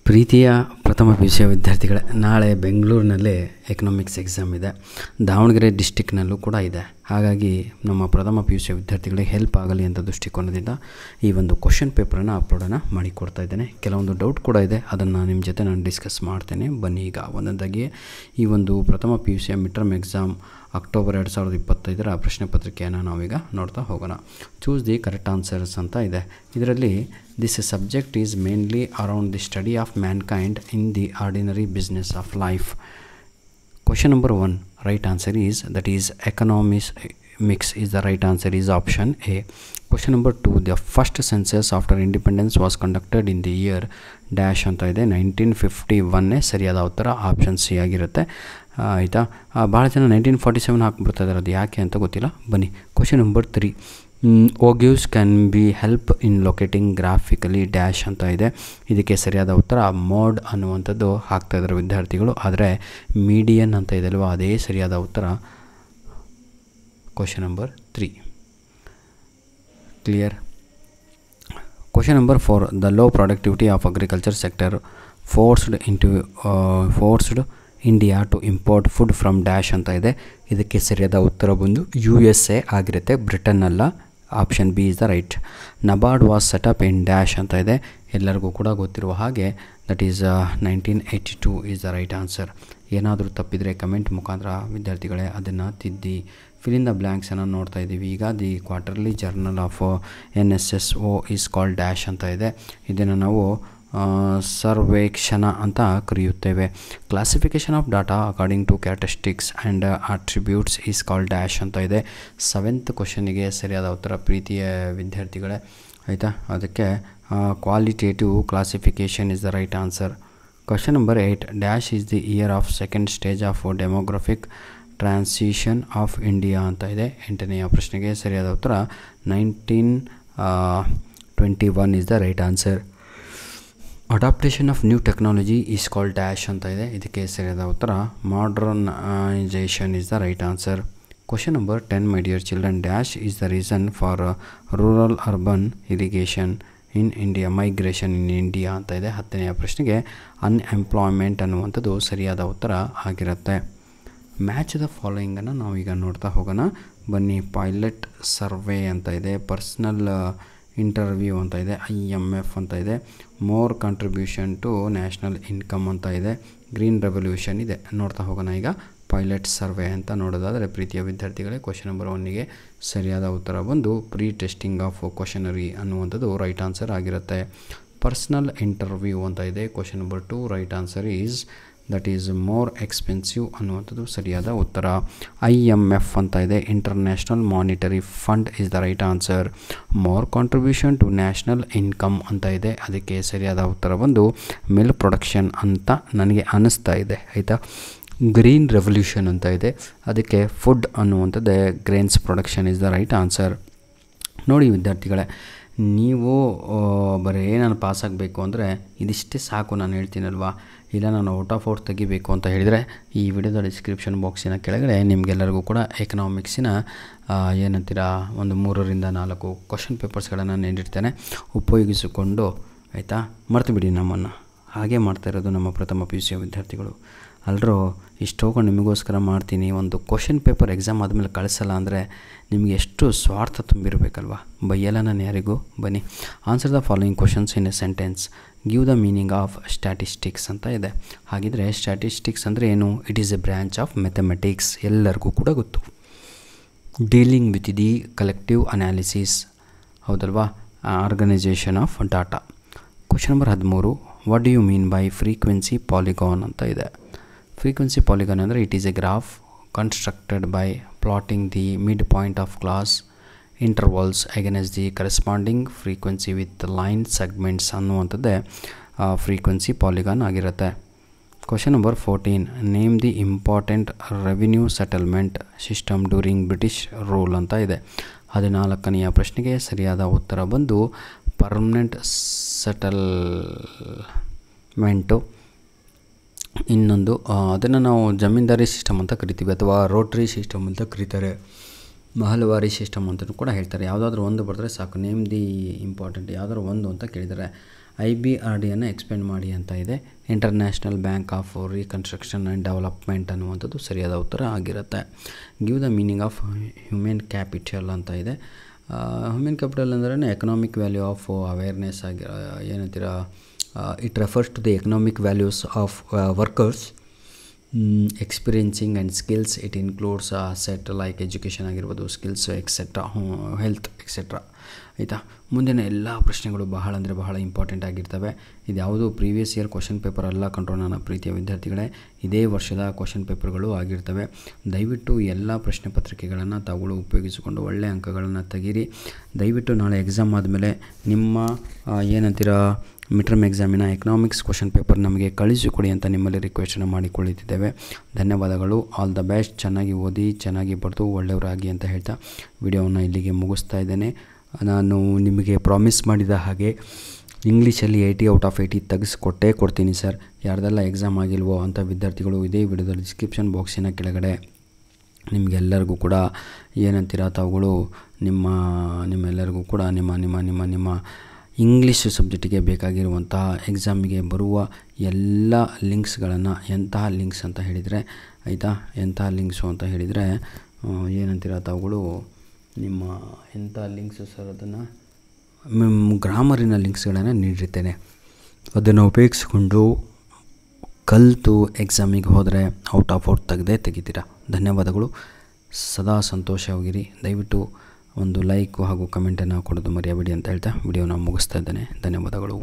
ಪ್ರೀತಿಯ ಪ್ರಥಮ PUC ವಿದ್ಯಾರ್ಥಿಗಳೇ, ನಾಳೆ ಬೆಂಗಳೂರಿನಲ್ಲಿ ಎಕನಾಮಿಕ್ಸ್ ಎಕ್ಸಾಮ್ ಇದೆ. ದಾವಣಗೆರೆ ಡಿಸ್ಟಿಕ್ನಲ್ಲೂ ಕೂಡ ಇದೆ. ಹಾಗಾಗಿ ನಮ್ಮ ಪ್ರಥಮ PUC ವಿದ್ಯಾರ್ಥಿಗಳಿಗೆ ಹೆಲ್ಪ್ ಆಗಲಿ ಅಂತ ದೃಷ್ಟಿಕೋನದಿಂದ ಈ ಒಂದು ಕ್ವಶನ್ ಪೇಪರನ್ನು ಅಪ್ಲೋಡನ್ನು ಮಾಡಿಕೊಡ್ತಾ ಇದ್ದೇನೆ. ಕೆಲವೊಂದು ಡೌಟ್ ಕೂಡ ಇದೆ, ಅದನ್ನು ನಿಮ್ಮ ಜೊತೆ ನಾನು ಡಿಸ್ಕಸ್ ಮಾಡ್ತೇನೆ. ಬನ್ನಿ ಈಗ ಒಂದೊಂದಾಗಿ ಈ ಒಂದು ಪ್ರಥಮ PUC mid term exam October 2025 ಪ್ರಶ್ನೆ ಪತ್ರಿಕೆಯನ್ನು ನಾವೀಗ ನೋಡ್ತಾ ಹೋಗೋಣ. ಚೂಸ್ ದಿ ಕರೆಕ್ಟ್ ಆನ್ಸರ್ಸ್ ಅಂತ ಇದೆ. ಇದರಲ್ಲಿ this subject is mainly around the study of Mankind in the ordinary business of life. Question number 1 right answer is, that is economics is the right answer is option A. Question number 2, the first census after independence was conducted in the year dash ಅಂತ ಇದೆ. 1951 ಸರಿಯಾದ ಉತ್ತರ option C ಆಗಿರುತ್ತೆ. ಆಯಿತಾ, ಭಾಳ ಜನ 1947 ಹಾಕ್ಬಿಡ್ತಾ ಇದ್ದಾರೆ, ಅದು ಯಾಕೆ ಅಂತ ಗೊತ್ತಿಲ್ಲ. ಬನ್ನಿ question number 3, ogives can be help in locating graphically dash ಅಂತ ಇದೆ. ಇದಕ್ಕೆ ಸರಿಯಾದ ಉತ್ತರ ಮೋಡ್ ಅನ್ನುವಂಥದ್ದು ಹಾಕ್ತಾ ಇದ್ದಾರೆ ವಿದ್ಯಾರ್ಥಿಗಳು, ಆದರೆ ಮೀಡಿಯನ್ ಅಂತ ಇದೆ ಅಲ್ವಾ, ಅದೇ ಸರಿಯಾದ ಉತ್ತರ. Question number 3 clear. Question number 4, the low productivity of agriculture sector forced India to import food from dash ಅಂತ ಇದೆ. ಇದಕ್ಕೆ ಸರಿಯಾದ ಉತ್ತರ ಬಂದು USA ಆಗಿರುತ್ತೆ, ಬ್ರಿಟನ್ ಅಲ್ಲ. Option B is the right. NABARD was setup in dash ಅಂತ ಇದೆ. ಎಲ್ಲರಿಗೂ ಕೂಡ ಗೊತ್ತಿರುವ ಹಾಗೆ that is 1982 is the right answer. ಏನಾದರೂ ತಪ್ಪಿದರೆ ಕಮೆಂಟ್ ಮುಖಾಂತರ ವಿದ್ಯಾರ್ಥಿಗಳೇ ಅದನ್ನು ತಿದ್ದಿ. ಫಿಲ್ ಇನ್ ದ ಬ್ಲ್ಯಾಂಕ್ಸನ್ನು ನೋಡ್ತಾ ಇದ್ದೀವಿ ಈಗ. The quarterly journal of NSSO is called dash ಅಂತ ಇದೆ. ಇದನ್ನು ನಾವು ಸರ್ವೇಕ್ಷಣ ಅಂತ ಕರೆಯುತ್ತೇವೆ. Classification of data according to characteristics and attributes is called dash ಅಂತ ಇದೆ. 7th ಕ್ವಶನಿಗೆ ಸರಿಯಾದ ಉತ್ತರ ಪ್ರೀತಿಯ ವಿದ್ಯಾರ್ಥಿಗಳೇ, ಆಯಿತಾ. ಅದಕ್ಕೆ qualitative classification is the right answer. Question number 8, dash is the year of second stage of demographic transition of India ಅಂತ ಇದೆ. 8ನೆಯ ಪ್ರಶ್ನೆಗೆ ಸರಿಯಾದ ಉತ್ತರ 1921 is the right answer. Adaptation of new technology is called dash ಅಂತ ಇದೆ. ಇದಕ್ಕೆ ಸರಿಯಾದ ಉತ್ತರ modernisation is the right answer. Question number 10, my dear children, dash is the reason for rural urban irrigation in India migration in India ಅಂತ ಇದೆ. 10ನೆಯ ಪ್ರಶ್ನೆಗೆ unemployment ಅನ್ನುವಂಥದ್ದು ಸರಿಯಾದ ಉತ್ತರ ಆಗಿರುತ್ತೆ. ಮ್ಯಾಚ್ ದ ಫಾಲೋಯಿಂಗನ್ನು ನಾವೀಗ ನೋಡ್ತಾ ಹೋಗೋಣ. ಬನ್ನಿ. ಪೈಲಟ್ ಸರ್ವೆ ಅಂತ ಇದೆ, ಪರ್ಸ್ನಲ್ ಇಂಟರ್ವ್ಯೂ ಅಂತ ಇದೆ, IMF ಅಂತ ಇದೆ, more contribution to national income ಅಂತ ಇದೆ, ಗ್ರೀನ್ ರೆವಲ್ಯೂಷನ್ ಇದೆ. ನೋಡ್ತಾ ಹೋಗೋಣ ಈಗ. ಪೈಲಟ್ ಸರ್ವೆ ಅಂತ ನೋಡೋದಾದರೆ ಪ್ರೀತಿಯ ವಿದ್ಯಾರ್ಥಿಗಳೇ, ಕ್ವಶನ್ ನಂಬರ್ 1ಗೆ ಸರಿಯಾದ ಉತ್ತರ ಬಂದು ಪ್ರೀ ಟೆಸ್ಟಿಂಗ್ ಆಫ್ ಕ್ವಶನರಿ ಅನ್ನುವಂಥದ್ದು ರೈಟ್ ಆನ್ಸರ್ ಆಗಿರುತ್ತೆ. ಪರ್ಸ್ನಲ್ ಇಂಟರ್ವ್ಯೂ ಅಂತ ಇದೆ. Question number 2 right answer is, that is more expensive ಅನ್ನುವಂಥದ್ದು ಸರಿಯಾದ ಉತ್ತರ. IMF ಅಂತ ಇದೆ, international monetary fund is the right answer. More contribution to national income ಅಂತ ಇದೆ. ಅದಕ್ಕೆ ಸರಿಯಾದ ಉತ್ತರ ಬಂದು ಮಿಲ್ಕ್ ಪ್ರೊಡಕ್ಷನ್ ಅಂತ ನನಗೆ ಅನ್ನಿಸ್ತಾ ಇದೆ, ಆಯಿತಾ. ಗ್ರೀನ್ ರೆವಲ್ಯೂಷನ್ ಅಂತ ಇದೆ. ಅದಕ್ಕೆ ಫುಡ್ ಅನ್ನುವಂಥದ್ದೇ grains production is the right answer. ನೋಡಿ ವಿದ್ಯಾರ್ಥಿಗಳೇ, ನೀವು ಬರೀ ನಾನು ಪಾಸಾಗಬೇಕು ಅಂದರೆ ಇದಿಷ್ಟೇ ಸಾಕು, ನಾನು ಹೇಳ್ತೀನಲ್ವಾ. ಇಲ್ಲ ನಾನು ಔಟ್ ಆಫ್ ಔಟ್ ತೆಗಿಬೇಕು ಅಂತ ಹೇಳಿದರೆ ಈ ವಿಡಿಯೋದ ಡಿಸ್ಕ್ರಿಪ್ಷನ್ ಬಾಕ್ಸಿನ ಕೆಳಗಡೆ ನಿಮಗೆಲ್ಲರಿಗೂ ಕೂಡ ಎಕನಾಮಿಕ್ಸಿನ ಏನಂತೀರ ಒಂದು 3ರಿಂದ 4 ಕ್ವಶನ್ ಪೇಪರ್ಸ್ಗಳನ್ನು ನೀಡಿರ್ತೇನೆ. ಉಪಯೋಗಿಸಿಕೊಂಡು, ಆಯಿತಾ. ಮರ್ತು ಬಿಡಿ ನಮ್ಮನ್ನು. ಹಾಗೆ ಮಾಡ್ತಾ ಇರೋದು ನಮ್ಮ ಪ್ರಥಮ PUC ವಿದ್ಯಾರ್ಥಿಗಳು. ಅಲ್ಲರೂ ಇಷ್ಟೋಕೊಂಡು ನಿಮಗೋಸ್ಕರ ಮಾಡ್ತೀನಿ, ಒಂದು ಕ್ವಶನ್ ಪೇಪರ್ ಎಕ್ಸಾಮ್ ಆದಮೇಲೆ ಕಳಿಸಲ್ಲ ಅಂದರೆ ನಿಮಗೆ ಎಷ್ಟು ಸ್ವಾರ್ಥ ತುಂಬಿರಬೇಕಲ್ವ. ಬೈಯಲ್ಲ ನಾನು ಯಾರಿಗೂ. ಬನ್ನಿ. Answer the following questions in a sentence. Give the meaning of statistics ಅಂತ ಇದೆ. ಹಾಗಿದ್ರೆ ಸ್ಟ್ಯಾಟಿಸ್ಟಿಕ್ಸ್ ಅಂದರೆ ಏನು? It is a branch of mathematics, ಎಲ್ಲರಿಗೂ ಕೂಡ ಗೊತ್ತು. Dealing with the collective analysis, ಹೌದಲ್ವಾ, organisation of data. Question number 13, what do you mean by frequency polygon ಅಂತ ಇದೆ. ಫ್ರೀಕ್ವೆನ್ಸಿ ಪಾಲಿಗಾನ್ ಅಂದರೆ it is a graph constructed by plotting the mid point of class intervals against the corresponding frequency with line segments ಅನ್ನುವಂಥದ್ದೇ frequency polygon ಆಗಿರುತ್ತೆ. Question number 14, name the important revenue settlement system during British rule ಅಂತ ಇದೆ. 14ನೆಯ ಪ್ರಶ್ನೆಗೆ ಸರಿಯಾದ ಉತ್ತರ ಬಂದು permanent settlement. ಇನ್ನೊಂದು ಅದನ್ನು ನಾವು ಜಮೀನ್ದಾರಿ ಸಿಸ್ಟಮ್ ಅಂತ ಕರಿತೀವಿ, ಅಥವಾ ರೋಟ್ರಿ ಸಿಸ್ಟಮ್ ಅಂತ ಕರೀತಾರೆ, ಮಹಲ್ವಾರಿ ಸಿಸ್ಟಮ್ ಅಂತಲೂ ಕೂಡ ಹೇಳ್ತಾರೆ. ಯಾವುದಾದ್ರೂ ಒಂದು ಬರೆದ್ರೆ ಸಾಕು. ನೇಮ್ ದಿ ಇಂಪಾರ್ಟೆಂಟ್ ಯಾವುದಾದ್ರು ಒಂದು ಅಂತ ಕೇಳಿದ್ದಾರೆ. IBRDಯನ್ನು ಎಕ್ಸ್ಪ್ಲೇನ್ ಮಾಡಿ ಅಂತ ಇದೆ. International Bank of Reconstruction and Development ಅನ್ನುವಂಥದ್ದು ಸರಿಯಾದ ಉತ್ತರ ಆಗಿರುತ್ತೆ. Give the meaning of human capital ಅಂತ ಇದೆ. ಹ್ಯೂಮನ್ ಕ್ಯಾಪಿಟಲ್ ಅಂದ್ರೆ ಎಕನಾಮಿಕ್ ವ್ಯಾಲ್ಯೂ ಆಫ್ ಅವೇರ್ನೆಸ್ ಆಗಿ ಏನಂತೀರ, it refers to the economic values of workers experiencing and skills. It includes set like education ಆಗಿರ್ಬೋದು, ಸ್ಕಿಲ್ಸ್ ಎಕ್ಸೆಟ್ರಾ, ಹೆಲ್ತ್ ಎಕ್ಸೆಟ್ರಾ. ಆಯಿತಾ, ಮುಂದಿನ ಎಲ್ಲ ಪ್ರಶ್ನೆಗಳು ಬಹಳ ಅಂದರೆ ಬಹಳ ಇಂಪಾರ್ಟೆಂಟ್ ಆಗಿರ್ತವೆ. ಇದು ಯಾವುದೂ ಪ್ರೀವಿಯಸ್ ಇಯರ್ ಕ್ವಶನ್ ಪೇಪರ್ ಅಲ್ಲ ಕಂಡ್ರೋ ನನ್ನ ಪ್ರೀತಿಯ ವಿದ್ಯಾರ್ಥಿಗಳೇ, ಇದೇ ವರ್ಷದ ಕ್ವಶನ್ ಪೇಪರ್ಗಳು ಆಗಿರ್ತವೆ. ದಯವಿಟ್ಟು ಎಲ್ಲ ಪ್ರಶ್ನೆ ಪತ್ರಿಕೆಗಳನ್ನು ತಾವುಗಳು ಉಪಯೋಗಿಸಿಕೊಂಡು ಒಳ್ಳೆಯ ಅಂಕಗಳನ್ನು ತೆಗೀರಿ. ದಯವಿಟ್ಟು ನಾಳೆ ಎಕ್ಸಾಮ್ ಆದಮೇಲೆ ನಿಮ್ಮ ಏನಂತೀರ ಮಿಡ್-ಟರ್ಮ್ ಎಕ್ಸಾಮಿನ ಎಕನಾಮಿಕ್ಸ್ ಕ್ವಶನ್ ಪೇಪರ್ ನಮಗೆ ಕಳಿಸಿಕೊಡಿ ಅಂತ ನಿಮ್ಮಲ್ಲಿ ರಿಕ್ವೆಸ್ಟನ್ನು ಮಾಡಿಕೊಳ್ಳುತ್ತಿದ್ದೇವೆ. ಧನ್ಯವಾದಗಳು. All the best. ಚೆನ್ನಾಗಿ ಓದಿ, ಚೆನ್ನಾಗಿ ಬರೆದು ಒಳ್ಳೆಯವರಾಗಿ ಅಂತ ಹೇಳ್ತಾ ವಿಡಿಯೋವನ್ನು ಇಲ್ಲಿಗೆ ಮುಗಿಸ್ತಾ ಇದ್ದೇನೆ. ನಾನು ನಿಮಗೆ ಪ್ರಾಮಿಸ್ ಮಾಡಿದ ಹಾಗೆ ಇಂಗ್ಲೀಷಲ್ಲಿ 80/80 ತೆಗೆಸ್ಕೊಡ್ತೀನಿ ಸರ್. ಯಾರ್ದೆಲ್ಲ ಎಕ್ಸಾಮ್ ಆಗಿಲ್ವೋ ಅಂಥ ವಿದ್ಯಾರ್ಥಿಗಳು ಇದೇ ವಿಡಿಯೋದಲ್ಲಿ ಡಿಸ್ಕ್ರಿಪ್ಷನ್ ಬಾಕ್ಸಿನ ಕೆಳಗಡೆ ನಿಮಗೆಲ್ಲರಿಗೂ ಕೂಡ ಏನಂತೀರ ತಾವುಗಳು ನಿಮ್ಮೆಲ್ಲರಿಗೂ ಕೂಡ ನಿಮ್ಮ ಇಂಗ್ಲೀಷ್ ಸಬ್ಜೆಕ್ಟಿಗೆ ಬೇಕಾಗಿರುವಂತಹ ಎಕ್ಸಾಮಿಗೆ ಬರುವ ಎಲ್ಲ ಲಿಂಕ್ಸ್ಗಳನ್ನು ಎಂತಹ ಲಿಂಕ್ಸ್ ಅಂತ ಹೇಳಿದರೆ ಆಯಿತಾ, ಎಂತಹ ಲಿಂಕ್ಸು ಅಂತ ಹೇಳಿದರೆ ಏನಂತೀರ ತಾವುಗಳು ನಿಮ್ಮ ಎಂಥ ಲಿಂಕ್ಸು ಸರ್, ಅದನ್ನು ಗ್ರಾಮರಿನ ಲಿಂಕ್ಸ್ಗಳನ್ನು ನೀಡಿರ್ತೇನೆ. ಅದನ್ನು ಉಪಯೋಗಿಸ್ಕೊಂಡು ಕಲಿತು ಎಕ್ಸಾಮಿಗೆ ಹೋದರೆ ಔಟ್ ಆಫ್ ಔಟ್ ತೆಗಿತೀರಾ. ಧನ್ಯವಾದಗಳು. ಸದಾ ಸಂತೋಷವಾಗಿರಿ. ದಯವಿಟ್ಟು ಒಂದು ಲೈಕು ಹಾಗೂ ಕಮೆಂಟನ್ನು ಕೊಡೋದು ಮರೆಯಬೇಡಿ ಅಂತ ಹೇಳ್ತಾ ವಿಡಿಯೋನ ಮುಗಿಸ್ತಾ ಇದ್ದೇನೆ. ಧನ್ಯವಾದಗಳು.